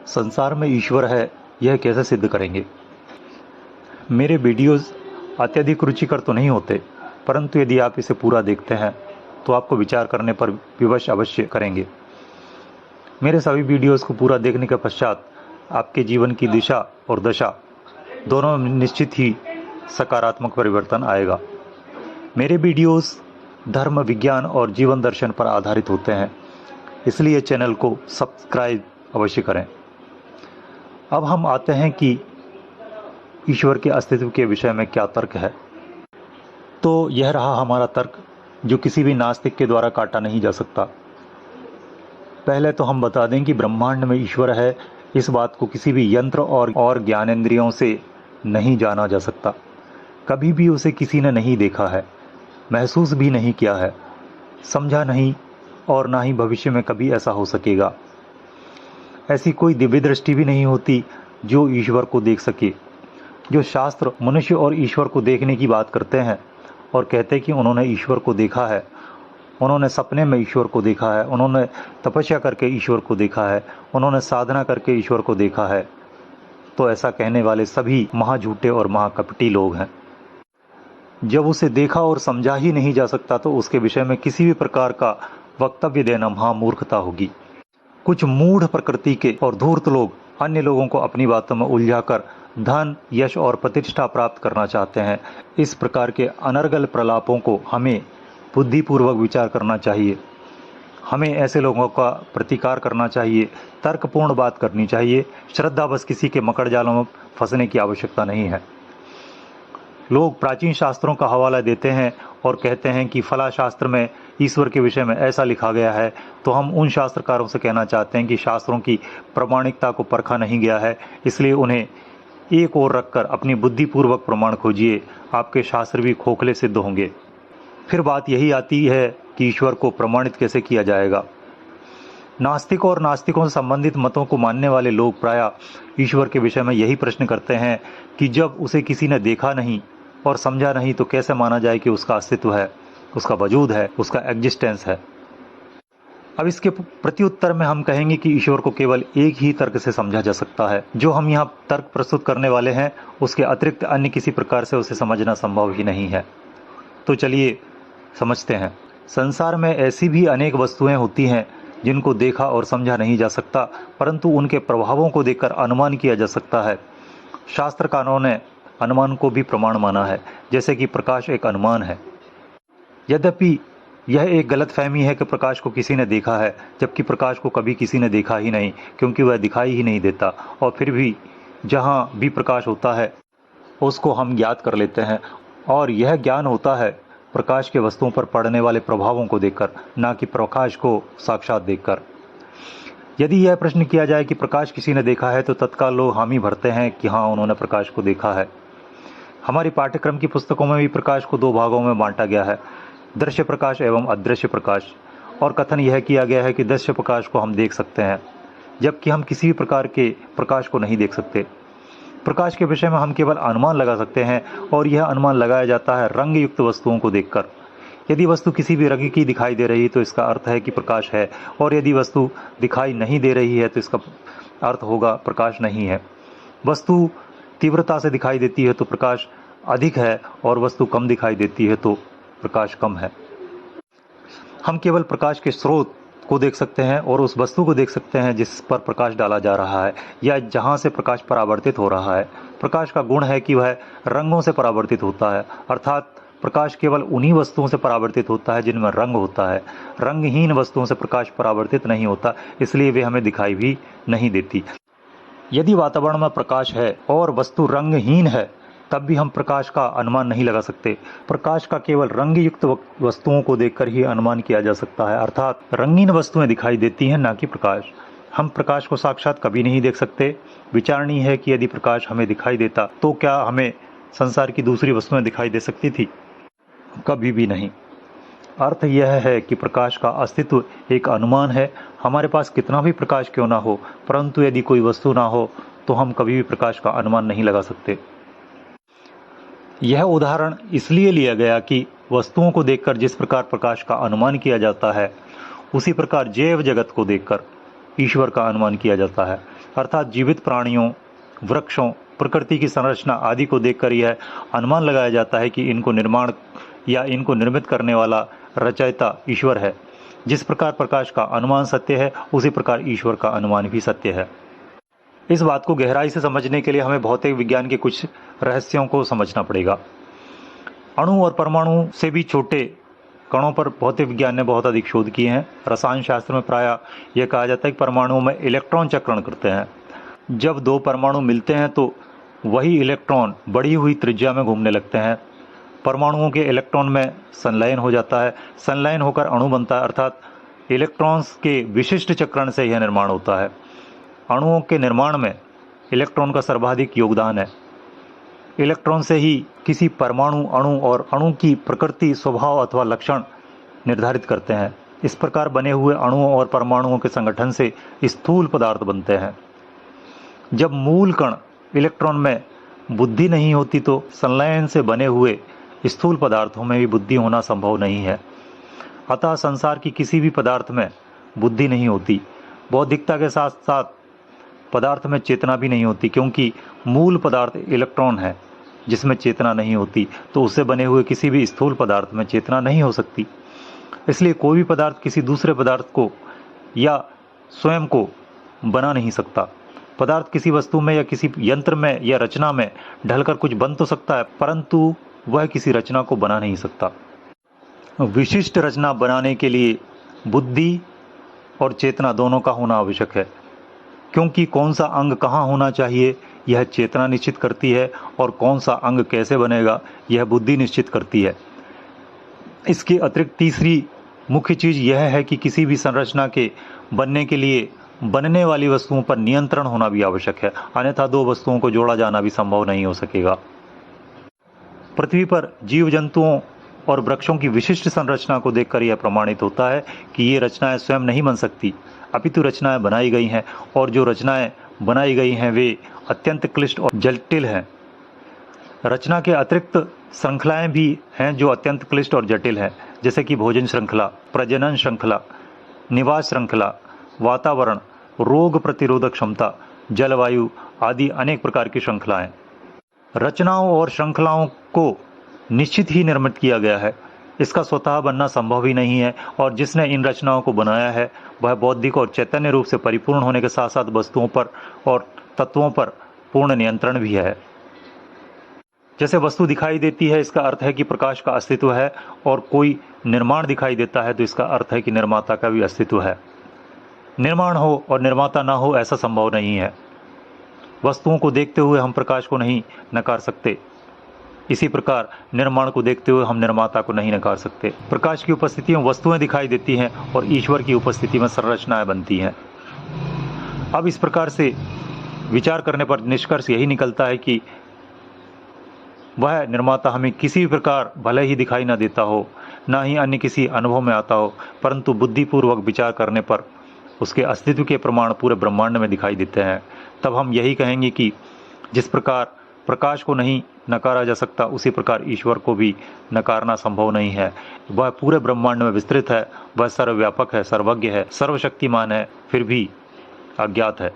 संसार में ईश्वर है, यह कैसे सिद्ध करेंगे? मेरे वीडियोस अत्यधिक रुचिकर तो नहीं होते, परंतु यदि आप इसे पूरा देखते हैं तो आपको विचार करने पर विवश अवश्य करेंगे। मेरे सभी वीडियोस को पूरा देखने के पश्चात आपके जीवन की दिशा और दशा दोनों में निश्चित ही सकारात्मक परिवर्तन आएगा। मेरे वीडियोस धर्म, विज्ञान और जीवन दर्शन पर आधारित होते हैं, इसलिए चैनल को सब्सक्राइब अवश्य करें। अब हम आते हैं कि ईश्वर के अस्तित्व के विषय में क्या तर्क है। तो यह रहा हमारा तर्क, जो किसी भी नास्तिक के द्वारा काटा नहीं जा सकता। पहले तो हम बता दें कि ब्रह्मांड में ईश्वर है, इस बात को किसी भी यंत्र और ज्ञानेंद्रियों से नहीं जाना जा सकता। कभी भी उसे किसी ने नहीं देखा है, महसूस भी नहीं किया है, समझा नहीं, और ना ही भविष्य में कभी ऐसा हो सकेगा। ऐसी कोई दिव्य दृष्टि भी नहीं होती जो ईश्वर को देख सके। जो शास्त्र मनुष्य और ईश्वर को देखने की बात करते हैं और कहते हैं कि उन्होंने ईश्वर को देखा है, उन्होंने सपने में ईश्वर को देखा है, उन्होंने तपस्या करके ईश्वर को देखा है, उन्होंने साधना करके ईश्वर को देखा है, तो ऐसा कहने वाले सभी महाझूठे और महाकपटी लोग हैं। जब उसे देखा और समझा ही नहीं जा सकता तो उसके विषय में किसी भी प्रकार का वक्तव्य देना महामूर्खता होगी। कुछ मूढ़ प्रकृति के और धूर्त लोग अन्य लोगों को अपनी बातों में उलझाकर धन, यश और प्रतिष्ठा प्राप्त करना चाहते हैं। इस प्रकार के अनर्गल प्रलापों को हमें बुद्धिपूर्वक विचार करना चाहिए। हमें ऐसे लोगों का प्रतिकार करना चाहिए, तर्कपूर्ण बात करनी चाहिए। श्रद्धा बस किसी के मकड़ जालों में फंसने की आवश्यकता नहीं है। लोग प्राचीन शास्त्रों का हवाला देते हैं और कहते हैं कि फला शास्त्र में ईश्वर के विषय में ऐसा लिखा गया है, तो हम उन शास्त्रकारों से कहना चाहते हैं कि शास्त्रों की प्रामाणिकता को परखा नहीं गया है, इसलिए उन्हें एक ओर रखकर अपनी बुद्धिपूर्वक प्रमाण खोजिए। आपके शास्त्र भी खोखले सिद्ध होंगे। फिर बात यही आती है कि ईश्वर को प्रमाणित कैसे किया जाएगा। नास्तिक और नास्तिकों से संबंधित मतों को मानने वाले लोग प्रायः ईश्वर के विषय में यही प्रश्न करते हैं कि जब उसे किसी ने देखा नहीं और समझा नहीं तो कैसे माना जाए कि उसका अस्तित्व है, उसका वजूद है, उसका एग्जिस्टेंस है। अब इसके प्रत्युत्तर में हम कहेंगे कि ईश्वर को केवल एक ही तर्क से समझा जा सकता है। जो हम यहाँ तर्क प्रस्तुत करने वाले हैं, उसके अतिरिक्त अन्य किसी प्रकार से उसे समझना संभव ही नहीं है। तो चलिए समझते हैं। संसार में ऐसी भी अनेक वस्तुएं होती हैं जिनको देखा और समझा नहीं जा सकता, परंतु उनके प्रभावों को देखकर अनुमान किया जा सकता है। शास्त्रकारों ने अनुमान को भी प्रमाण माना है, जैसे कि प्रकाश एक अनुमान है। यद्यपि यह एक गलतफहमी है कि प्रकाश को किसी ने देखा है, जबकि प्रकाश को कभी किसी ने देखा ही नहीं, क्योंकि वह दिखाई ही नहीं देता। और फिर भी जहाँ भी प्रकाश होता है उसको हम ज्ञात कर लेते हैं, और यह ज्ञान होता है प्रकाश के वस्तुओं पर पड़ने वाले प्रभावों को देखकर, ना कि प्रकाश को साक्षात देखकर। यदि यह प्रश्न किया जाए कि प्रकाश किसी ने देखा है, तो तत्काल लोग हामी भरते हैं कि हाँ, उन्होंने प्रकाश को देखा है। हमारी पाठ्यक्रम की पुस्तकों में भी प्रकाश को दो भागों में बांटा गया है, दृश्य प्रकाश एवं अदृश्य प्रकाश। और कथन यह किया गया है कि दृश्य प्रकाश को हम देख सकते हैं, जबकि हम किसी भी प्रकार के प्रकाश को नहीं देख सकते। प्रकाश के विषय में हम केवल अनुमान लगा सकते हैं, और यह अनुमान लगाया जाता है रंग युक्त वस्तुओं को देखकर। यदि वस्तु किसी भी रंग की दिखाई दे रही है तो इसका अर्थ है कि प्रकाश है, और यदि वस्तु दिखाई नहीं दे रही है तो इसका अर्थ होगा प्रकाश नहीं है। वस्तु तीव्रता से दिखाई देती है तो प्रकाश अधिक है, और वस्तु कम दिखाई देती है तो प्रकाश कम है। हम केवल प्रकाश के स्रोत को देख सकते हैं और उस वस्तु को देख सकते हैं जिस पर प्रकाश डाला जा रहा है या जहां से प्रकाश परावर्तित हो रहा है। प्रकाश का गुण है कि वह रंगों से परावर्तित होता है, अर्थात प्रकाश केवल उन्हीं वस्तुओं से परावर्तित होता है जिनमें रंग होता है। रंगहीन वस्तुओं से प्रकाश परावर्तित नहीं होता, इसलिए वे हमें दिखाई भी नहीं देती। यदि वातावरण में प्रकाश है और वस्तु रंगहीन है, तब भी हम प्रकाश का अनुमान नहीं लगा सकते। प्रकाश का केवल रंग युक्त वस्तुओं को देखकर ही अनुमान किया जा सकता है, अर्थात रंगीन वस्तुएं दिखाई देती हैं, ना कि प्रकाश। हम प्रकाश को साक्षात कभी नहीं देख सकते। विचारणीय है कि यदि प्रकाश हमें दिखाई देता तो क्या हमें संसार की दूसरी वस्तुएं दिखाई दे सकती थी? कभी भी नहीं। अर्थ यह है कि प्रकाश का अस्तित्व एक अनुमान है। हमारे पास कितना भी प्रकाश क्यों ना हो, परंतु यदि कोई वस्तु ना हो तो हम कभी भी प्रकाश का अनुमान नहीं लगा सकते। यह उदाहरण इसलिए लिया गया कि वस्तुओं को देखकर जिस प्रकार प्रकाश का अनुमान किया जाता है, उसी प्रकार जैव जगत को देखकर ईश्वर का अनुमान किया जाता है। अर्थात जीवित प्राणियों, वृक्षों, प्रकृति की संरचना आदि को देखकर यह अनुमान लगाया जाता है कि इनको निर्माण या इनको निर्मित करने वाला रचयिता ईश्वर है। जिस प्रकार प्रकाश का अनुमान सत्य है, उसी प्रकार ईश्वर का अनुमान भी सत्य है। इस बात को गहराई से समझने के लिए हमें भौतिक विज्ञान के कुछ रहस्यों को समझना पड़ेगा। अणु और परमाणु से भी छोटे कणों पर भौतिक विज्ञान ने बहुत अधिक शोध किए हैं। रसायन शास्त्र में प्रायः यह कहा जाता है कि परमाणुओं में इलेक्ट्रॉन चक्रण करते हैं। जब दो परमाणु मिलते हैं तो वही इलेक्ट्रॉन बढ़ी हुई त्रिज्या में घूमने लगते हैं। परमाणुओं के इलेक्ट्रॉन में संलयन हो जाता है, संलयन होकर अणु बनता है, अर्थात इलेक्ट्रॉन्स के विशिष्ट चक्रण से यह निर्माण होता है। अणुओं के निर्माण में इलेक्ट्रॉन का सर्वाधिक योगदान है। इलेक्ट्रॉन से ही किसी परमाणु, अणु और अणु की प्रकृति, स्वभाव अथवा लक्षण निर्धारित करते हैं। इस प्रकार बने हुए अणुओं और परमाणुओं के संगठन से स्थूल पदार्थ बनते हैं। जब मूल कण इलेक्ट्रॉन में बुद्धि नहीं होती तो संलयन से बने हुए स्थूल पदार्थों में भी बुद्धि होना संभव नहीं है। अतः संसार की किसी भी पदार्थ में बुद्धि नहीं होती। बौद्धिकता के साथ साथ पदार्थ में चेतना भी नहीं होती, क्योंकि मूल पदार्थ इलेक्ट्रॉन है जिसमें चेतना नहीं होती, तो उससे बने हुए किसी भी स्थूल पदार्थ में चेतना नहीं हो सकती। इसलिए कोई भी पदार्थ किसी दूसरे पदार्थ को या स्वयं को बना नहीं सकता। पदार्थ किसी वस्तु में या किसी यंत्र में या रचना में ढलकर कुछ बन तो सकता है, परंतु वह किसी रचना को बना नहीं सकता। विशिष्ट रचना बनाने के लिए बुद्धि और चेतना दोनों का होना आवश्यक है, क्योंकि कौन सा अंग कहाँ होना चाहिए यह चेतना निश्चित करती है, और कौन सा अंग कैसे बनेगा यह बुद्धि निश्चित करती है। इसके अतिरिक्त तीसरी मुख्य चीज यह है कि किसी भी संरचना के बनने के लिए बनने वाली वस्तुओं पर नियंत्रण होना भी आवश्यक है, अन्यथा दो वस्तुओं को जोड़ा जाना भी संभव नहीं हो सकेगा। पृथ्वी पर जीव जंतुओं और वृक्षों की विशिष्ट संरचना को देखकर यह प्रमाणित होता है कि ये रचनाएं स्वयं नहीं बन सकती, अपितु रचनाएं बनाई गई हैं, और जो रचनाएं बनाई गई हैं वे अत्यंत क्लिष्ट और जटिल हैं। रचना के अतिरिक्त श्रृंखलाएं भी हैं जो अत्यंत क्लिष्ट और जटिल हैं, जैसे कि भोजन श्रृंखला, प्रजनन श्रृंखला, निवास श्रृंखला, वातावरण, रोग प्रतिरोधक क्षमता, जलवायु आदि अनेक प्रकार की श्रृंखलाएं। रचनाओं और श्रृंखलाओं को निश्चित ही निर्मित किया गया है, इसका स्वतः बनना संभव ही नहीं है, और जिसने इन रचनाओं को बनाया है वह बौद्धिक और चैतन्य रूप से परिपूर्ण होने के साथ साथ वस्तुओं पर और तत्वों पर पूर्ण नियंत्रण भी है। जैसे वस्तु दिखाई देती है, इसका अर्थ है कि प्रकाश का अस्तित्व है, और कोई निर्माण दिखाई देता है तो इसका अर्थ है कि निर्माता का भी अस्तित्व है। निर्माण हो और निर्माता ना हो ऐसा संभव नहीं है। वस्तुओं को देखते हुए हम प्रकाश को नहीं नकार सकते, इसी प्रकार निर्माण को देखते हुए हम निर्माता को नहीं नकार सकते। प्रकाश की उपस्थिति में वस्तुएं दिखाई देती हैं और ईश्वर की उपस्थिति में संरचनाएं बनती हैं। अब इस प्रकार से विचार करने पर निष्कर्ष यही निकलता है कि वह निर्माता हमें किसी भी प्रकार भले ही दिखाई न देता हो, ना ही अन्य किसी अनुभव में आता हो, परंतु बुद्धिपूर्वक विचार करने पर उसके अस्तित्व के प्रमाण पूरे ब्रह्मांड में दिखाई देते हैं। तब हम यही कहेंगे कि जिस प्रकार प्रकाश को नहीं नकारा जा सकता, उसी प्रकार ईश्वर को भी नकारना संभव नहीं है। वह पूरे ब्रह्मांड में विस्तृत है, वह सर्वव्यापक है, सर्वज्ञ है, सर्वशक्तिमान है, फिर भी अज्ञात है।